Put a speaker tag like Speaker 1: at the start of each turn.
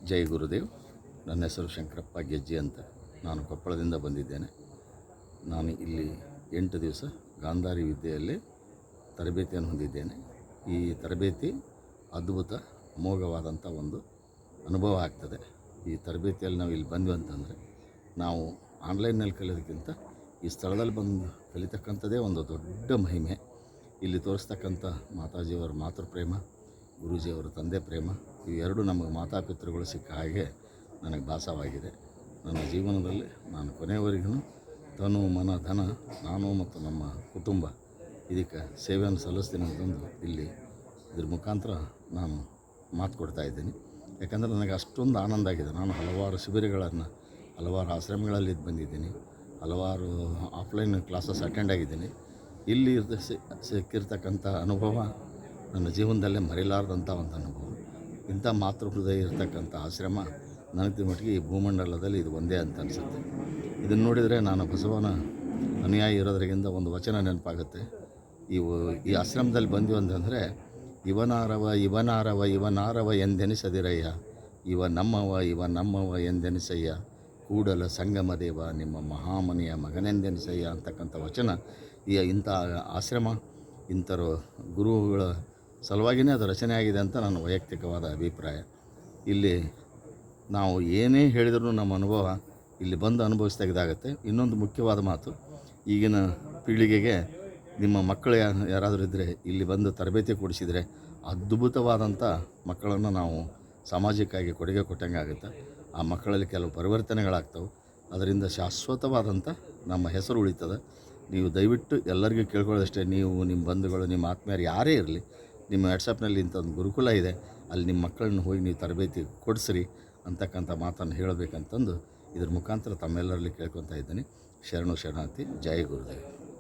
Speaker 1: ಜೈ ಗುರುದೇವ್. ನನ್ನ ಹೆಸರು ಶಂಕರಪ್ಪ ಗೆಜ್ಜಿ ಅಂತ. ನಾನು ಕೊಪ್ಪಳದಿಂದ ಬಂದಿದ್ದೇನೆ. ನಾನು ಇಲ್ಲಿ 8 ದಿವಸ ಗಾಂಧಾರಿ ವಿದ್ಯೆಯಲ್ಲಿ ತರಬೇತಿಯನ್ನು ಹೊಂದಿದ್ದೇನೆ. ಈ ತರಬೇತಿ ಅದ್ಭುತ ಅಮೋಘವಾದಂಥ ಒಂದು ಅನುಭವ ಆಗ್ತದೆ. ಈ ತರಬೇತಿಯಲ್ಲಿ ನಾವು ಇಲ್ಲಿ ಬಂದ್ವಿ ಅಂತಂದರೆ ನಾವು ಆನ್ಲೈನ್ನಲ್ಲಿ ಕಲಿಯೋದಕ್ಕಿಂತ ಈ ಸ್ಥಳದಲ್ಲಿ ಬಂದು ಕಲಿತಕ್ಕಂಥದ್ದೇ ಒಂದು ದೊಡ್ಡ ಮಹಿಮೆ. ಇಲ್ಲಿ ತೋರಿಸ್ತಕ್ಕಂಥ ಮಾತಾಜಿಯವರ ಮಾತೃಪ್ರೇಮ, ಗುರೂಜಿಯವರ ತಂದೆ ಪ್ರೇಮ, ಇವೆರಡೂ ನಮಗೆ ಮಾತಾಪಿತೃಗಳು ಸಿಕ್ಕ ಹಾಗೆ ನನಗೆ ಭಾಸವಾಗಿದೆ. ನನ್ನ ಜೀವನದಲ್ಲಿ ನಾನು ಕೊನೆಯವರೆಗೂ ತನು ಮನ ಧನ ನಾನು ಮತ್ತು ನಮ್ಮ ಕುಟುಂಬ ಇದಕ್ಕೆ ಸೇವೆಯನ್ನು ಸಲ್ಲಿಸ್ತೀನಿ ಅಂತಂದು ಇಲ್ಲಿ ಇದ್ರ ಮುಖಾಂತರ ನಾನು ಮಾತು ಕೊಡ್ತಾ ಇದ್ದೀನಿ. ಯಾಕಂದರೆ ನನಗೆ ಅಷ್ಟೊಂದು ಆನಂದ ಆಗಿದೆ. ನಾನು ಹಲವಾರು ಶಿಬಿರಗಳನ್ನು, ಹಲವಾರು ಆಶ್ರಮಗಳಲ್ಲಿ ಬಂದಿದ್ದೀನಿ, ಹಲವಾರು ಆಫ್ಲೈನ್ ಕ್ಲಾಸಸ್ ಅಟೆಂಡ್ ಆಗಿದ್ದೀನಿ. ಇಲ್ಲಿ ಸಿಕ್ಕಿರ್ತಕ್ಕಂಥ ಅನುಭವ ನನ್ನ ಜೀವನದಲ್ಲೇ ಮರೆಯಲಾರದಂಥ ಒಂದು ಅನುಭವ. ಇಂಥ ಮಾತೃ ಹೃದಯ ಇರತಕ್ಕಂಥ ಆಶ್ರಮ ನನಗೆ ಮಟ್ಟಿಗೆ ಈ ಭೂಮಂಡಲದಲ್ಲಿ ಇದು ಒಂದೇ ಅಂತ ಅನಿಸುತ್ತೆ. ಇದನ್ನು ನೋಡಿದರೆ ನಾನು ಬಸವನ ಅನುಯಾಯಿ ಇರೋದ್ರಿಂದ ಒಂದು ವಚನ ನೆನಪಾಗುತ್ತೆ. ಈ ಆಶ್ರಮದಲ್ಲಿ ಬಂದ್ವಿ ಅಂತಂದರೆ ಇವನಾರವ ಎಂದೆನಿಸದಿರಯ್ಯ, ಇವ ನಮ್ಮವ ಎಂದೆನಿಸಯ್ಯ, ಕೂಡಲ ಸಂಗಮ ದೇವ ನಿಮ್ಮ ಮಹಾಮನಿಯ ಮಗನೆಂದೆನಿಸಯ್ಯ ಅಂತಕ್ಕಂಥ ವಚನ ಇಂಥ ಆಶ್ರಮ ಇಂಥರ ಗುರುಗಳ ಸಲುವಾಗಿಯೇ ಅದು ರಚನೆ ಆಗಿದೆ ಅಂತ ನನ್ನ ವೈಯಕ್ತಿಕವಾದ ಅಭಿಪ್ರಾಯ. ಇಲ್ಲಿ ನಾವು ಏನೇ ಹೇಳಿದರೂ ನಮ್ಮ ಅನುಭವ ಇಲ್ಲಿ ಬಂದು ಅನುಭವಿಸಿದಾಗುತ್ತೆ. ಇನ್ನೊಂದು ಮುಖ್ಯವಾದ ಮಾತು, ಈಗಿನ ಪೀಳಿಗೆಗೆ ನಿಮ್ಮ ಮಕ್ಕಳು ಯಾರಾದರೂ ಇದ್ದರೆ ಇಲ್ಲಿ ಬಂದು ತರಬೇತಿ ಕೊಡಿಸಿದರೆ ಅದ್ಭುತವಾದಂಥ ಮಕ್ಕಳನ್ನು ನಾವು ಸಾಮಾಜಿಕವಾಗಿ ಕೊಡುಗೆ ಕೊಟ್ಟಂಗೆ ಆಗುತ್ತೆ. ಆ ಮಕ್ಕಳಲ್ಲಿ ಕೆಲವು ಪರಿವರ್ತನೆಗಳಾಗ್ತವೆ. ಅದರಿಂದ ಶಾಶ್ವತವಾದಂಥ ನಮ್ಮ ಹೆಸರು ಉಳಿತದೆ. ನೀವು ದಯವಿಟ್ಟು ಎಲ್ಲರಿಗೂ ಕೇಳ್ಕೊಳ್ಳೋದಷ್ಟೇ, ನೀವು ನಿಮ್ಮ ಬಂಧುಗಳು, ನಿಮ್ಮ ಆತ್ಮೀಯರು ಯಾರೇ ಇರಲಿ, ನಿಮ್ಮ ವಾಟ್ಸಪ್ನಲ್ಲಿ ಇಂಥ ಒಂದು ಗುರುಕುಲ ಇದೆ, ಅಲ್ಲಿ ನಿಮ್ಮ ಮಕ್ಕಳನ್ನ ಹೋಗಿ ನೀವು ತರಬೇತಿ ಕೊಡಿಸ್ರಿ ಅಂತಕ್ಕಂಥ ಮಾತನ್ನು ಹೇಳಬೇಕಂತಂದು ಇದ್ರ ಮುಖಾಂತರ ತಮ್ಮೆಲ್ಲರಲ್ಲಿ ಕೇಳ್ಕೊತಾ ಇದ್ದೀನಿ. ಶರಣು ಶರಣಾರ್ಥಿ. ಜೈ ಗುರುದೇವ್.